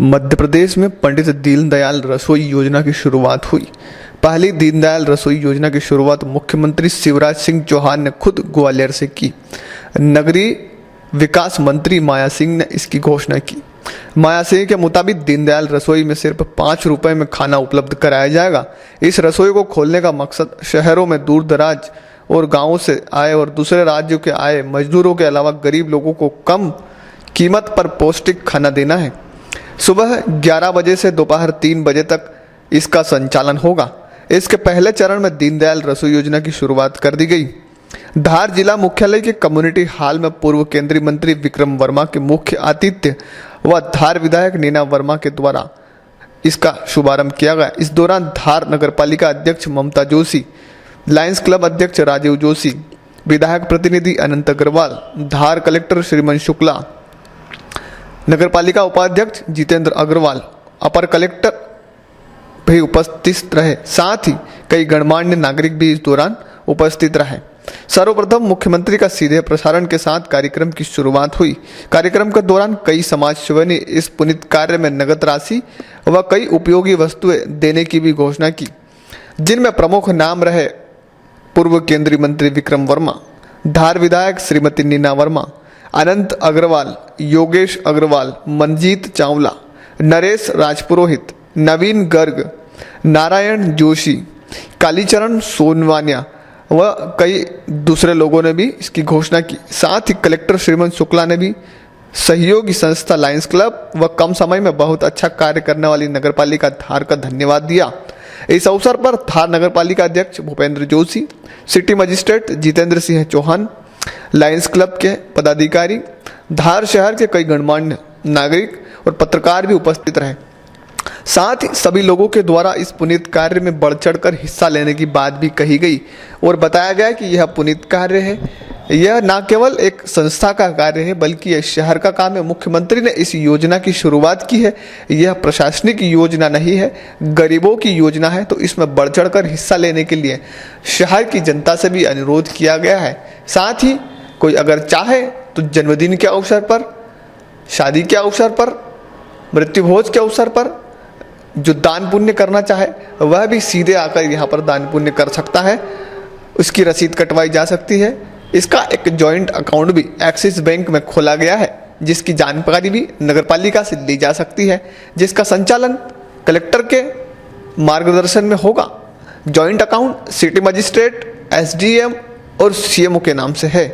मध्य प्रदेश में पंडित दीनदयाल रसोई योजना की शुरुआत हुई। पहली दीनदयाल रसोई योजना की शुरुआत मुख्यमंत्री शिवराज सिंह चौहान ने खुद ग्वालियर से की। नगरीय विकास मंत्री माया सिंह ने इसकी घोषणा की। माया सिंह के मुताबिक दीनदयाल रसोई में सिर्फ 5 रुपए में खाना उपलब्ध कराया जाएगा। इस रसोई को खोलने का मकसद शहरों में दूर दराज और गाँवों से आए और दूसरे राज्यों के आए मजदूरों के अलावा गरीब लोगों को कम कीमत पर पौष्टिक खाना देना है। सुबह 11 बजे से दोपहर 3 बजे तक इसका संचालन होगा। इसके पहले चरण में दीनदयाल रसोई योजना की शुरुआत कर दी गई। धार जिला मुख्यालय के कम्युनिटी हॉल में पूर्व केंद्रीय मंत्री विक्रम वर्मा के मुख्य आतिथ्य व धार विधायक नीना वर्मा के द्वारा इसका शुभारंभ किया गया। इस दौरान धार नगरपालिका अध्यक्ष ममता जोशी, लायंस क्लब अध्यक्ष राजीव जोशी, विधायक प्रतिनिधि अनंत अग्रवाल, धार कलेक्टर श्रीमन शुक्ला, नगरपालिका उपाध्यक्ष जितेंद्र अग्रवाल, अपर कलेक्टर भी उपस्थित रहे। साथ ही कई गणमान्य नागरिक भी इस दौरान उपस्थित रहे। सर्वप्रथम मुख्यमंत्री का सीधे प्रसारण के साथ कार्यक्रम की शुरुआत हुई। कार्यक्रम के दौरान कई समाज सेवियों ने इस पुनीत कार्य में नगद राशि व कई उपयोगी वस्तुएं देने की भी घोषणा की, जिनमें प्रमुख नाम रहे पूर्व केंद्रीय मंत्री विक्रम वर्मा, धार विधायक श्रीमती नीना वर्मा, अनंत अग्रवाल, योगेश अग्रवाल, मंजीत चावला, नरेश राजपुरोहित, नवीन गर्ग, नारायण जोशी, कालीचरण सोनवानिया व कई दूसरे लोगों ने भी इसकी घोषणा की। साथ ही कलेक्टर श्रीमन शुक्ला ने भी सहयोगी संस्था लायंस क्लब व कम समय में बहुत अच्छा कार्य करने वाली नगरपालिका धार का धन्यवाद दिया। इस अवसर पर धार नगरपालिका अध्यक्ष Bhupendra Joshi, city magistrate Jitendra Singh Chauhan, Lions Club के पदाधिकारी, धार शहर के कई गणमान्य नागरिक और पत्रकार भी उपस्थित रहे। साथ ही सभी लोगों के द्वारा इस पुनीत कार्य में बढ़ चढ़कर हिस्सा लेने की बात भी कही गई और बताया गया कि यह पुनीत कार्य है। यह न केवल एक संस्था का कार्य है बल्कि यह शहर का काम है। मुख्यमंत्री ने इस योजना की शुरुआत की है। यह प्रशासनिक योजना नहीं है, गरीबों की योजना है। तो इसमें बढ़ चढ़कर हिस्सा लेने के लिए शहर की जनता से भी अनुरोध किया गया है। साथ ही कोई अगर चाहे तो जन्मदिन के अवसर पर, शादी के अवसर पर, मृत्यु भोज के अवसर पर जो दान पुण्य करना चाहे वह भी सीधे आकर यहाँ पर दान पुण्य कर सकता है। उसकी रसीद कटवाई जा सकती है। इसका एक जॉइंट अकाउंट भी एक्सिस बैंक में खोला गया है, जिसकी जानकारी भी नगरपालिका से ली जा सकती है, जिसका संचालन कलेक्टर के मार्गदर्शन में होगा। Joint account city magistrate, SDM और सीएमओ के नाम से है।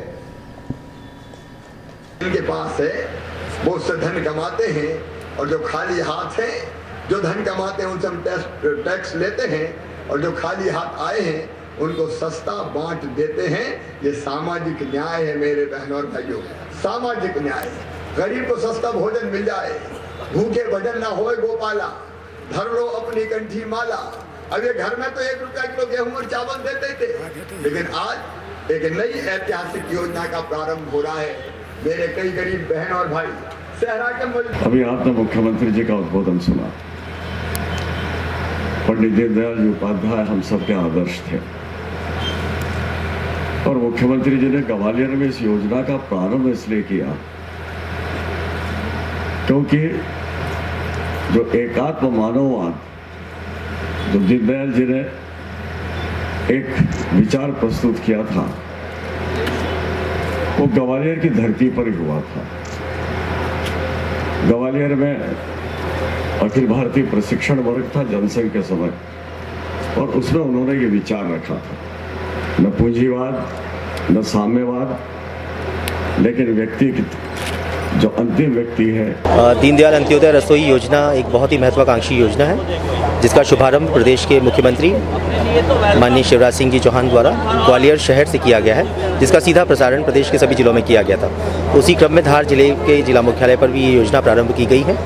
जिनके पास है वो उससे धन कमाते हैं और जो खाली हाथ है, जो धन कमाते हैं उनसे हम टैक्स लेते हैं और जो खाली हाथ आए हैं उनको सस्ता बांट देते हैं। ये सामाजिक न्याय है मेरे बहनों और भाइयों, सामाजिक न्याय। गरीब को सस्ता भोजन मिल जाए, भूखे भजन ना होए गोपाला, धर लो अपनी कंठी माला। अब ये घर में तो 1 रुपया किलो गेहूं और चावल देते थे, लेकिन आज एक नई ऐतिहासिक योजना का प्रारंभ हो रहा है। मेरे कई गरीब बहन और भाई सहरा के अभी आपने मुख्यमंत्री जी का उद्बोधन सुना। पंडित दीनदयाल जी उपाध्याय हम सबके आदर्श थे और मुख्यमंत्री जी ने ग्वालियर में इस योजना का प्रारंभ इसलिए किया क्योंकि जो एकात्म मानववाद जो दीनदयाल जी ने एक विचार प्रस्तुत किया था वो ग्वालियर की धरती पर ही हुआ था। ग्वालियर में अखिल भारतीय प्रशिक्षण वर्ग था जनसंघ के समय और उसमें उन्होंने ये विचार रखा था, न पूंजीवाद न साम्यवाद, लेकिन व्यक्ति जो अंतिम व्यक्ति है। दीनदयाल अंत्योदय रसोई योजना एक बहुत ही महत्वाकांक्षी योजना है, जिसका शुभारंभ प्रदेश के मुख्यमंत्री माननीय शिवराज सिंह जी चौहान द्वारा ग्वालियर शहर से किया गया है, जिसका सीधा प्रसारण प्रदेश के सभी जिलों में किया गया था। उसी क्रम में धार जिले के जिला मुख्यालय पर भी ये योजना प्रारंभ की गई है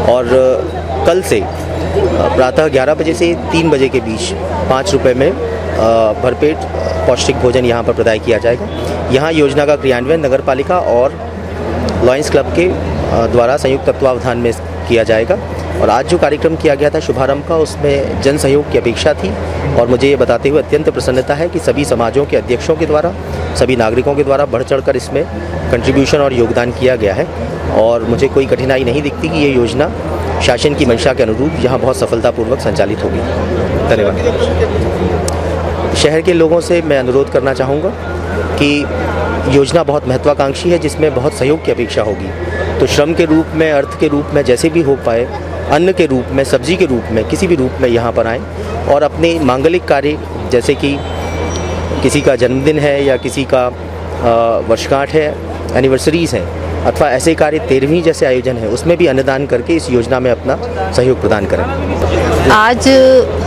और कल से प्रातः 11 बजे से 3 बजे के बीच 5 रुपये में भरपेट पौष्टिक भोजन यहाँ पर प्रदान किया जाएगा। यहाँ योजना का क्रियान्वयन नगरपालिका और लायंस क्लब के द्वारा संयुक्त तत्वावधान में किया जाएगा। और आज जो कार्यक्रम किया गया था शुभारंभ का, उसमें जन सहयोग की अपेक्षा थी और मुझे ये बताते हुए अत्यंत प्रसन्नता है कि सभी समाजों के अध्यक्षों के द्वारा, सभी नागरिकों के द्वारा बढ़ चढ़कर इसमें कंट्रीब्यूशन और योगदान किया गया है और मुझे कोई कठिनाई नहीं दिखती कि ये योजना शासन की मंशा के अनुरूप यहाँ बहुत सफलतापूर्वक संचालित होगी। धन्यवाद। शहर के लोगों से मैं अनुरोध करना चाहूँगा कि योजना बहुत महत्वाकांक्षी है, जिसमें बहुत सहयोग की अपेक्षा होगी। तो श्रम के रूप में, अर्थ के रूप में, जैसे भी हो पाए, अन्न के रूप में, सब्जी के रूप में, किसी भी रूप में यहाँ पर आएँ और अपने मांगलिक कार्य, जैसे कि किसी का जन्मदिन है या किसी का वर्षगांठ है, एनिवर्सरीज़ हैं, अथवा ऐसे कार्य 13वीं जैसे आयोजन है, उसमें भी अन्नदान करके इस योजना में अपना सहयोग प्रदान करें। आज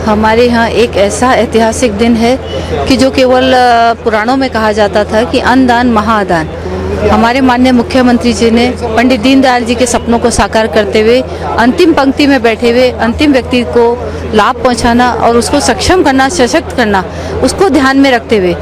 हमारे यहाँ एक ऐसा ऐतिहासिक दिन है कि जो केवल पुराणों में कहा जाता था कि अन्नदान महादान। हमारे माननीय मुख्यमंत्री जी ने पंडित दीनदयाल जी के सपनों को साकार करते हुए अंतिम पंक्ति में बैठे हुए अंतिम व्यक्ति को लाभ पहुंचाना और उसको सक्षम करना, सशक्त करना, उसको ध्यान में रखते हुए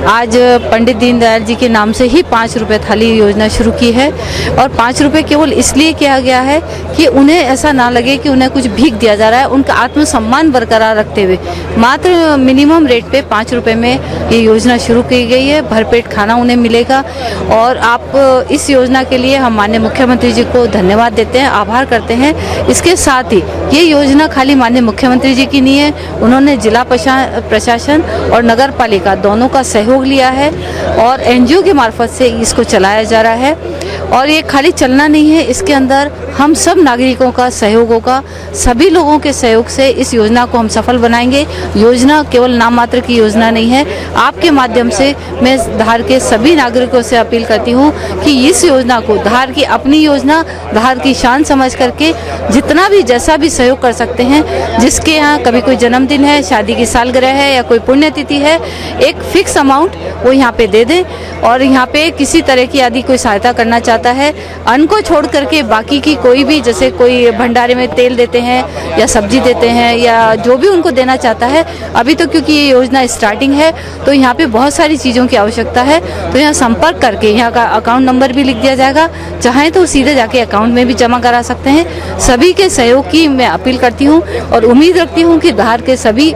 आज पंडित दीनदयाल जी के नाम से ही 5 रुपये थाली योजना शुरू की है। और 5 रुपये केवल इसलिए किया गया है कि उन्हें ऐसा ना लगे कि उन्हें कुछ भीख दिया जा रहा है। उनका आत्मसम्मान बरकरार रखते हुए मात्र मिनिमम रेट पे 5 रुपये में ये योजना शुरू की गई है। भरपेट खाना उन्हें मिलेगा। और आप इस योजना के लिए हम माननीय मुख्यमंत्री जी को धन्यवाद देते हैं, आभार करते हैं। इसके साथ ही ये योजना खाली माननीय मुख्यमंत्री जी की नहीं है, उन्होंने जिला प्रशासन और नगर पालिका दोनों का सहयोग लिया है और एनजीओ के मार्फत से इसको चलाया जा रहा है। और ये खाली चलना नहीं है, इसके अंदर हम सब नागरिकों का सहयोग होगा। सभी लोगों के सहयोग से इस योजना को हम सफल बनाएंगे। योजना केवल नाम मात्र की योजना नहीं है। आपके माध्यम से मैं धार के सभी नागरिकों से अपील करती हूँ कि इस योजना को धार की अपनी योजना, धार की शान समझ करके जितना भी जैसा भी सहयोग कर सकते हैं, जिसके यहाँ कभी कोई जन्मदिन है, शादी की सालगिरह है या कोई पुण्यतिथि है, एक फिक्स अमाउंट वो यहाँ पे दे दें। और यहाँ पे किसी तरह की यदि कोई सहायता करना चाहता है, अन्न को छोड़ करके बाकी की कोई भी, जैसे कोई भंडारे में तेल देते हैं या सब्जी देते हैं या जो भी उनको देना चाहता है, अभी तो क्योंकि ये योजना स्टार्टिंग है तो यहाँ पे बहुत सारी चीज़ों की आवश्यकता है। तो यहाँ संपर्क करके यहाँ का अकाउंट नंबर भी लिख दिया जाएगा, चाहें तो सीधे जाके अकाउंट में भी जमा करा सकते हैं। सभी के सहयोग की मैं अपील करती हूँ और उम्मीद रखती हूँ कि धार के सभी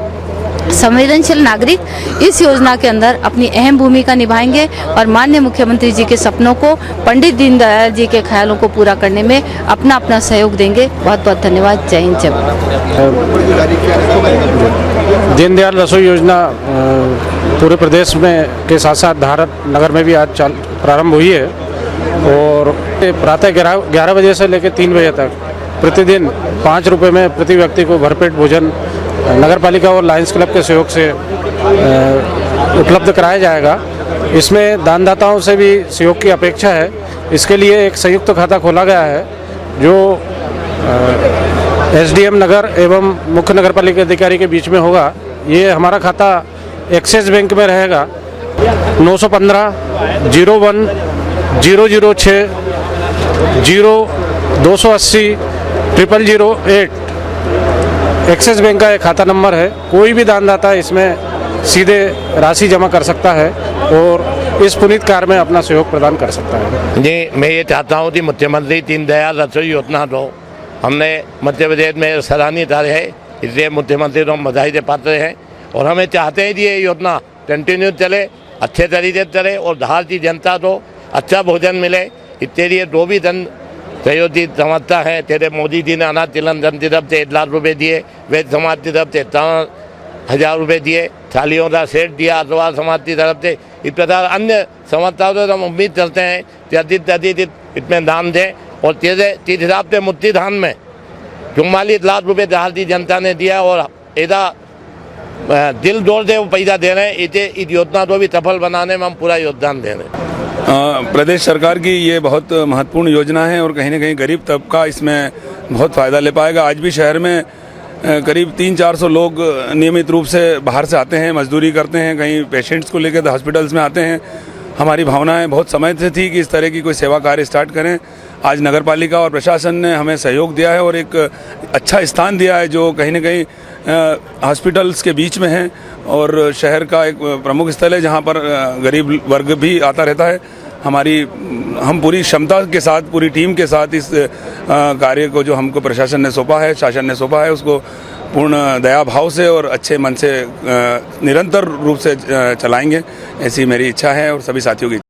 संवेदनशील नागरिक इस योजना के अंदर अपनी अहम भूमिका निभाएंगे और माननीय मुख्यमंत्री जी के सपनों को, पंडित दीनदयाल जी के ख्यालों को पूरा करने में अपना अपना सहयोग देंगे। बहुत बहुत धन्यवाद। जय हिंद, जय भारत। दीनदयाल रसोई योजना पूरे प्रदेश में के साथ साथ धार नगर में भी आज प्रारंभ हुई है और प्रातः 11 बजे से लेकर 3 बजे तक प्रतिदिन 5 रुपये में प्रति व्यक्ति को भरपेट भोजन नगर पालिका और लायंस क्लब के सहयोग से उपलब्ध कराया जाएगा। इसमें दानदाताओं से भी सहयोग की अपेक्षा है। इसके लिए एक संयुक्त खाता खोला गया है जो एसडीएम नगर एवं मुख्य नगर पालिका अधिकारी के बीच में होगा। ये हमारा खाता एक्सिस बैंक में रहेगा। 915 01 006 0280 0008 एक्सिस बैंक का एक खाता नंबर है। कोई भी दानदाता इसमें सीधे राशि जमा कर सकता है और इस पुनीत कार्य में अपना सहयोग प्रदान कर सकता है। जी, मैं ये चाहता हूँ कि मुख्यमंत्री दीनदयाल रसोई योजना तो हमने मध्य प्रदेश में सराहनीय कार्य है, इसलिए मुख्यमंत्री को हम बधाई दे पात्र हैं और हमें चाहते हैं कि ये योजना कंटिन्यू चले, अच्छे तरीके से चले और धार की जनता को अच्छा भोजन मिले। इसके लिए जो भी धन सहयोगी समझता है, तेरे मोदी जी ने अनाथ तिलंदन की तरफ से 1 लाख रुपये दिए, वैद्य समाज की तरफ से 50,000 रुपये दिए, थालियों का सेट दिया अग्रवाल समाज की तरफ से। इस प्रकार अन्य संस्थाओं से हम उम्मीद करते हैं कि अधिक से अधिक इसमें दान दें और तेरे हिसाब से मुक्ति धान में 44 लाख रुपये धार की जनता ने दिया और ऐसा दिल जोर से वो पैसा दे रहे हैं। इसे इस योजना को भी सफल बनाने में हम पूरा योगदान दे रहे हैं। प्रदेश सरकार की ये बहुत महत्वपूर्ण योजना है और कहीं ना कहीं गरीब तबका इसमें बहुत फ़ायदा ले पाएगा। आज भी शहर में करीब 300-400 लोग नियमित रूप से बाहर से आते हैं, मजदूरी करते हैं, कहीं पेशेंट्स को लेकर हॉस्पिटल्स में आते हैं। हमारी भावनाएं बहुत समय से थी कि इस तरह की कोई सेवा कार्य स्टार्ट करें। आज नगर पालिका और प्रशासन ने हमें सहयोग दिया है और एक अच्छा स्थान दिया है जो कहीं ना कहीं हॉस्पिटल्स के बीच में है और शहर का एक प्रमुख स्थल है जहां पर गरीब वर्ग भी आता रहता है। हम पूरी क्षमता के साथ, पूरी टीम के साथ इस कार्य को जो हमको प्रशासन ने सौंपा है, शासन ने सौंपा है, उसको पूर्ण दया भाव से और अच्छे मन से निरंतर रूप से चलाएंगे, ऐसी मेरी इच्छा है और सभी साथियों की।